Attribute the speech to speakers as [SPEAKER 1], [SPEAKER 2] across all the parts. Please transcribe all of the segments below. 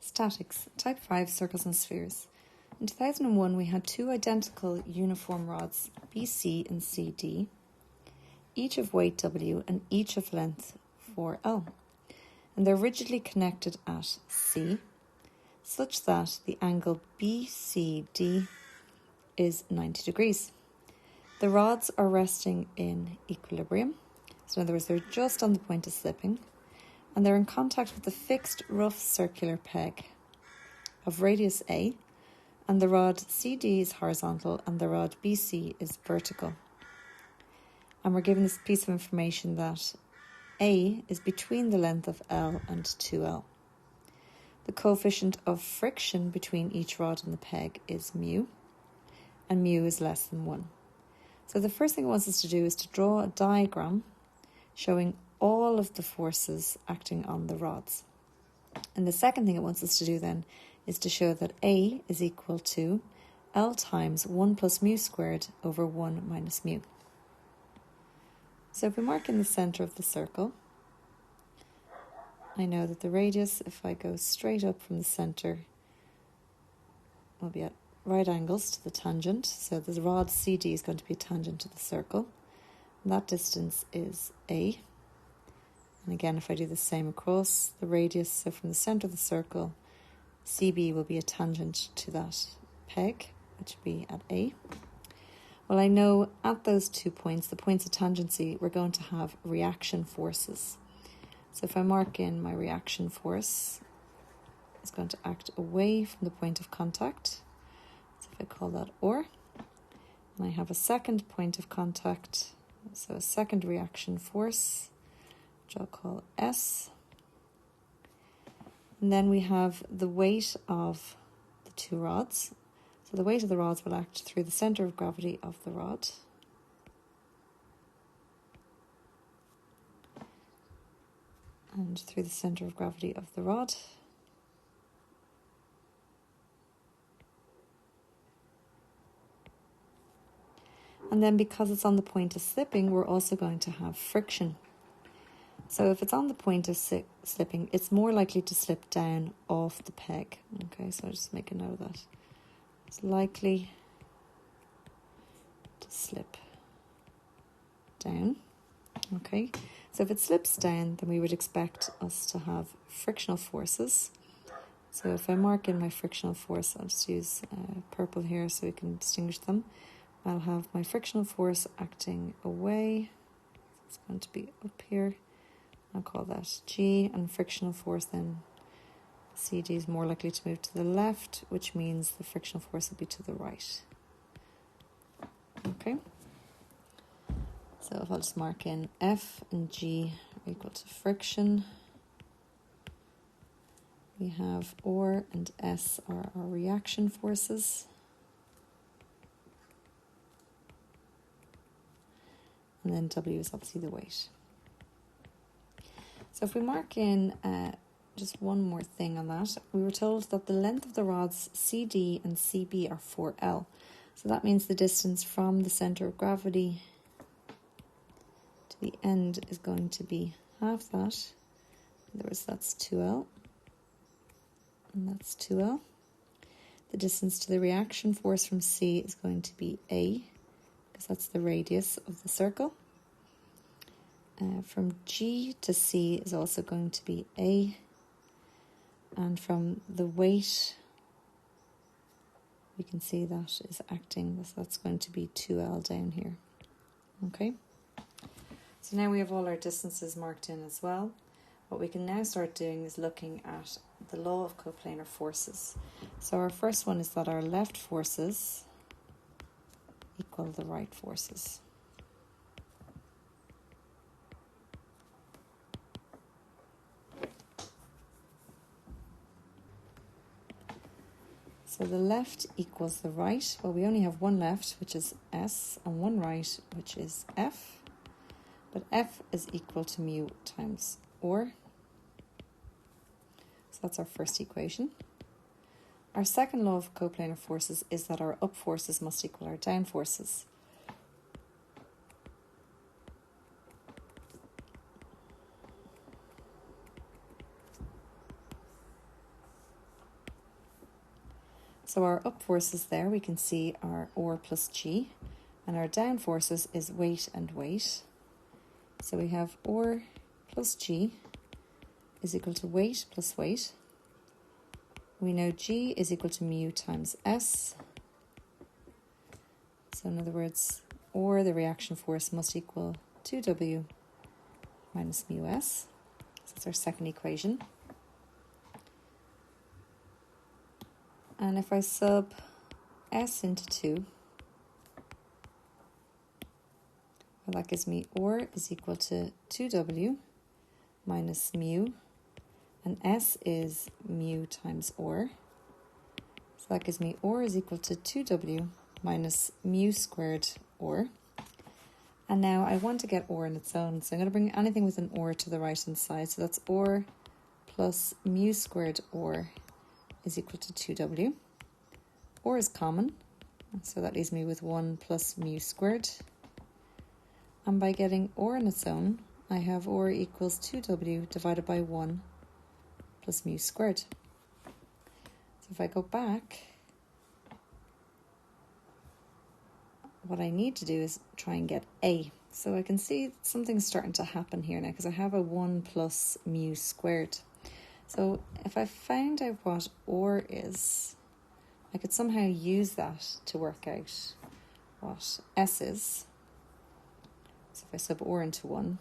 [SPEAKER 1] Statics, Type 5 Circles and Spheres. In 2001, we had two identical uniform rods, BC and CD, each of weight W and each of length 4L. And they're rigidly connected at C, such that the angle BCD is 90 degrees. The rods are resting in equilibrium, so in other words, they're just on the point of slipping, and they're in contact with the fixed rough circular peg of radius A, and the rod CD is horizontal and the rod BC is vertical. And we're given this piece of information that A is between the length of L and 2L. The coefficient of friction between each rod and the peg is mu, and mu is less than 1. So the first thing it wants us to do is to draw a diagram showing all of the forces acting on the rods. And the second thing it wants us to do then is to show that A is equal to L times 1 plus mu squared over 1 minus mu. So if we mark in the centre of the circle, I know that the radius, if I go straight up from the centre, will be at right angles to the tangent. So the rod CD is going to be a tangent to the circle. And that distance is A. And again, if I do the same across the radius, so from the centre of the circle, CB will be a tangent to that peg, which would be at A. Well, I know at those 2 points, the points of tangency, we're going to have reaction forces. So if I mark in my reaction force, it's going to act away from the point of contact. So if I call that R, and I have a second point of contact, so a second reaction force, which I'll call S. And then we have the weight of the two rods. So the weight of the rods will act through the centre of gravity of the rod. And through the centre of gravity of the rod. And then because it's on the point of slipping, we're also going to have friction. So if it's on the point of slipping, it's more likely to slip down off the peg. Okay, so I'll just make a note of that. It's likely to slip down. Okay, so if it slips down, then we would expect us to have frictional forces. So if I mark in my frictional force, I'll just use purple here so we can distinguish them. I'll have my frictional force acting away. It's going to be up here. I'll call that G, and frictional force then CD is more likely to move to the left, which means the frictional force will be to the right. Okay. So if I'll just mark in F and G are equal to friction. We have R and S are our reaction forces. And then W is obviously the weight. So if we mark in just one more thing on that, we were told that the length of the rods CD and CB are 4L. So that means the distance from the centre of gravity to the end is going to be half that. In other words, that's 2L. And that's 2L. The distance to the reaction force from C is going to be A, because that's the radius of the circle. From G to C is also going to be A, and from the weight we can see that is acting, so that's going to be 2L down here. Okay, so now we have all our distances marked in as well. What we can now start doing is looking at the law of coplanar forces. So our first one is that our left forces equal the right forces. So the left equals the right. Well, we only have one left, which is S, and one right, which is F. But F is equal to mu times R. So that's our first equation. Our second law of coplanar forces is that our up forces must equal our down forces. So our up forces there, we can see are or plus g, and our down forces is weight and weight. So we have or plus g is equal to weight plus weight. We know g is equal to mu times s. So in other words, or the reaction force must equal 2w minus mu s. So that's our second equation. And if I sub s into 2, well, that gives me or is equal to 2w minus mu, and s is mu times or. So that gives me or is equal to 2w minus mu squared or. And now I want to get or on its own, so I'm going to bring anything with an or to the right hand side. So that's or plus mu squared or is equal to 2w. Or is common, so that leaves me with 1 plus mu squared. And by getting or on its own, I have or equals 2w divided by 1 plus mu squared. So if I go back, what I need to do is try and get a. So I can see something's starting to happen here now because I have a 1 plus mu squared. So if I found out what or is, I could somehow use that to work out what s is. So if I sub or into 1,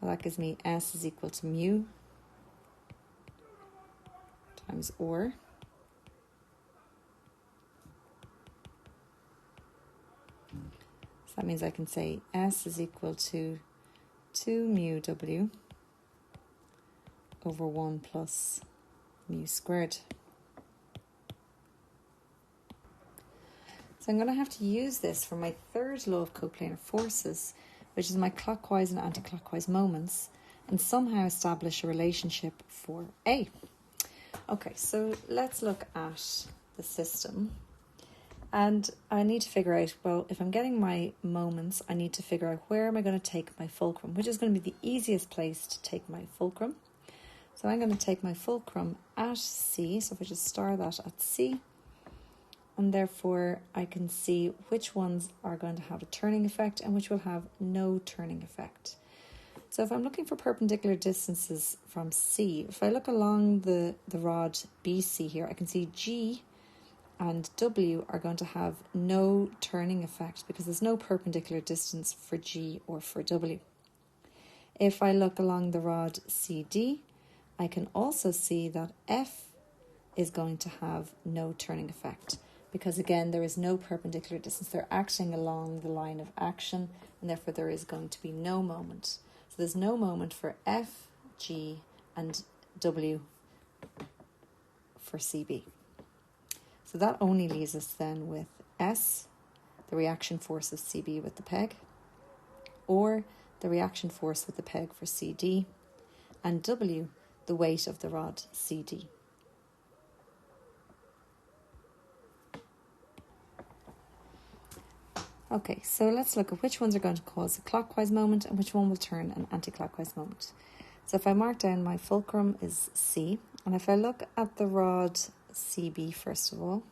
[SPEAKER 1] well, that gives me s is equal to mu times or. So that means I can say s is equal to 2 mu w over 1 plus mu squared. So I'm going to have to use this for my third law of coplanar forces, which is my clockwise and anti-clockwise moments, and somehow establish a relationship for A. Okay, so let's look at the system. And I need to figure out, well, if I'm getting my moments, I need to figure out where am I going to take my fulcrum, which is going to be the easiest place to take my fulcrum. So I'm going to take my fulcrum at C, so if I just star that at C, and therefore I can see which ones are going to have a turning effect and which will have no turning effect. So if I'm looking for perpendicular distances from C, if I look along the rod BC here, I can see G and W are going to have no turning effect because there's no perpendicular distance for G or for W. If I look along the rod CD, I can also see that F is going to have no turning effect because, again, there is no perpendicular distance. They're acting along the line of action, and therefore there is going to be no moment. So there's no moment for F, G, and W for CB. So that only leaves us then with S, the reaction force of CB with the peg, or the reaction force with the peg for CD, and W, the weight of the rod CD. Okay, so let's look at which ones are going to cause a clockwise moment and which one will turn an anti-clockwise moment. So if I mark down my fulcrum is C, and if I look at the rod CB first of all,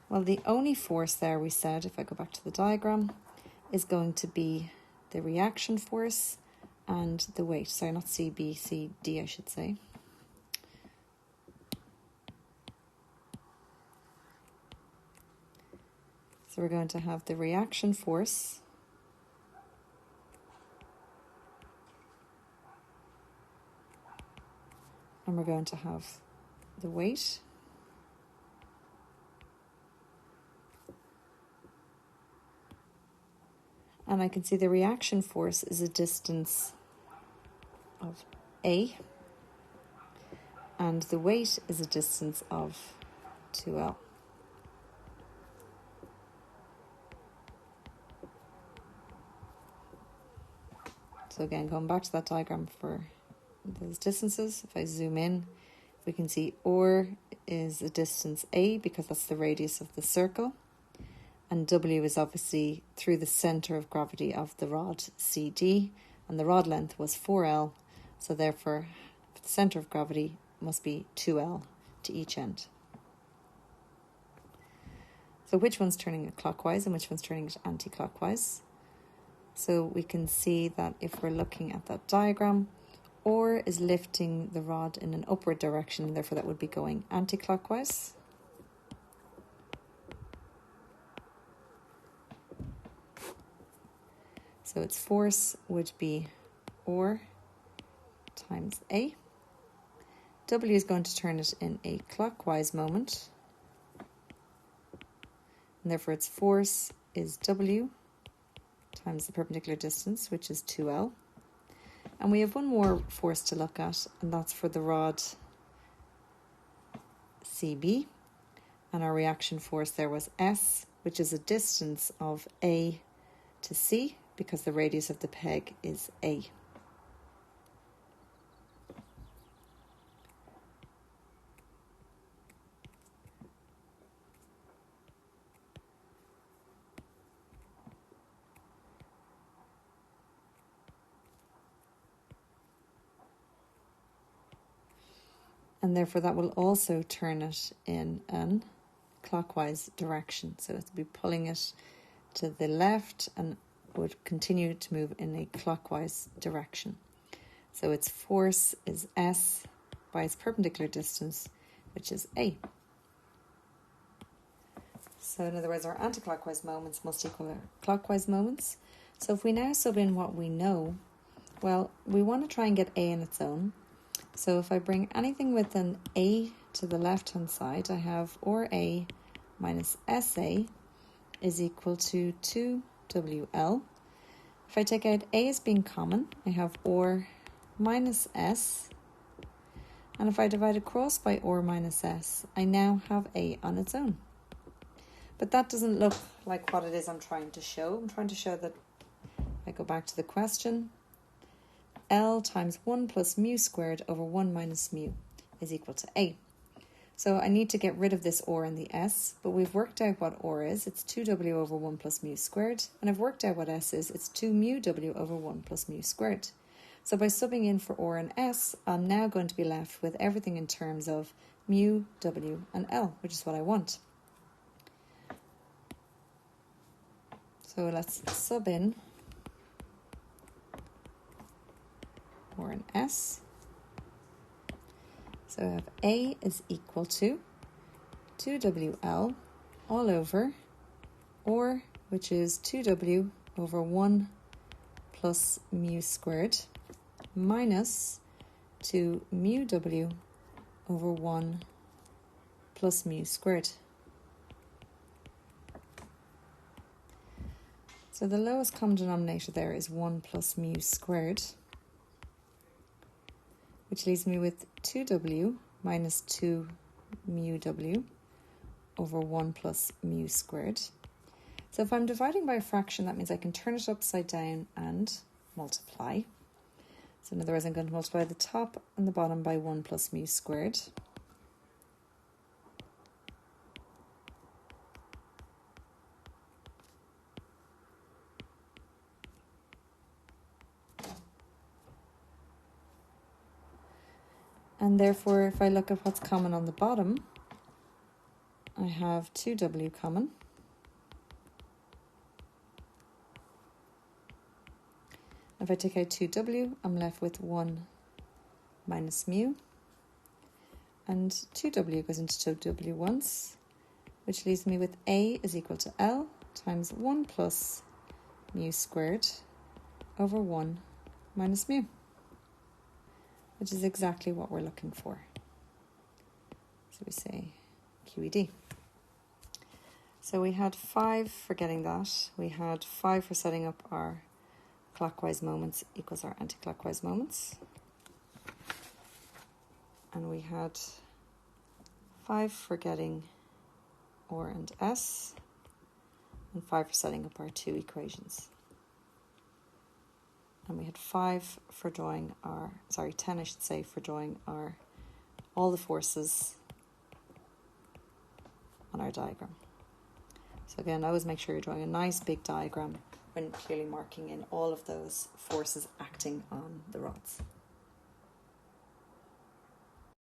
[SPEAKER 1] well, the only force there, we said, if I go back to the diagram, is going to be the reaction force and the weight. Sorry, not CB, CD, I should say. So we're going to have the reaction force and we're going to have the weight. And I can see the reaction force is a distance of A, and the weight is a distance of 2L. So again, going back to that diagram for those distances, if I zoom in, we can see or is a distance A because that's the radius of the circle, and W is obviously through the centre of gravity of the rod CD, and the rod length was 4L, so therefore the centre of gravity must be 2L to each end. So which one's turning it clockwise and which one's turning it anti-clockwise? So we can see that if we're looking at that diagram, ore is lifting the rod in an upward direction, and therefore that would be going anti-clockwise. So its force would be ore times A. W is going to turn it in a clockwise moment, and therefore its force is W times the perpendicular distance, which is 2L. And we have one more force to look at, and that's for the rod CB. And our reaction force there was S, which is a distance of A to C, because the radius of the peg is A. And therefore that will also turn it in an clockwise direction. So it will be pulling it to the left and would continue to move in a clockwise direction. So its force is S by its perpendicular distance, which is A. So in other words, our anti-clockwise moments must equal our clockwise moments. So if we now sub in what we know, well, we want to try and get A in its own. So if I bring anything with an A to the left-hand side, I have or A minus SA is equal to 2WL. If I take out A as being common, I have or minus S. And if I divide across by or minus S, I now have A on its own. But that doesn't look like what it is I'm trying to show. I'm trying to show that, I go back to the question, L times 1 plus mu squared over 1 minus mu is equal to A. So I need to get rid of this or and the S, but we've worked out what or is. It's 2W over 1 plus mu squared. And I've worked out what S is. It's 2 mu W over 1 plus mu squared. So by subbing in for or and S, I'm now going to be left with everything in terms of mu, W, and L, which is what I want. So let's sub in or an S. So I have A is equal to 2WL all over or, which is 2W over 1 plus mu squared, minus 2 mu W over 1 plus mu squared. So the lowest common denominator there is 1 plus mu squared, which leaves me with 2W minus 2 mu W over 1 plus mu squared. So if I'm dividing by a fraction, that means I can turn it upside down and multiply. So in other words, I'm going to multiply the top and the bottom by 1 plus mu squared. And therefore, if I look at what's common on the bottom, I have 2W common. If I take out 2W, I'm left with 1 minus mu. And 2W goes into 2W once, which leaves me with A is equal to L times 1 plus mu squared over 1 minus mu, which is exactly what we're looking for. So we say QED. So we had 5 for getting that. We had 5 for setting up our clockwise moments equals our anti-clockwise moments. And we had 5 for getting or and S, and 5 for setting up our 2 equations. And we had 5 for drawing our, 10 I should say, for drawing our all the forces on our diagram. So again, always make sure you're drawing a nice big diagram when clearly marking in all of those forces acting on the rods.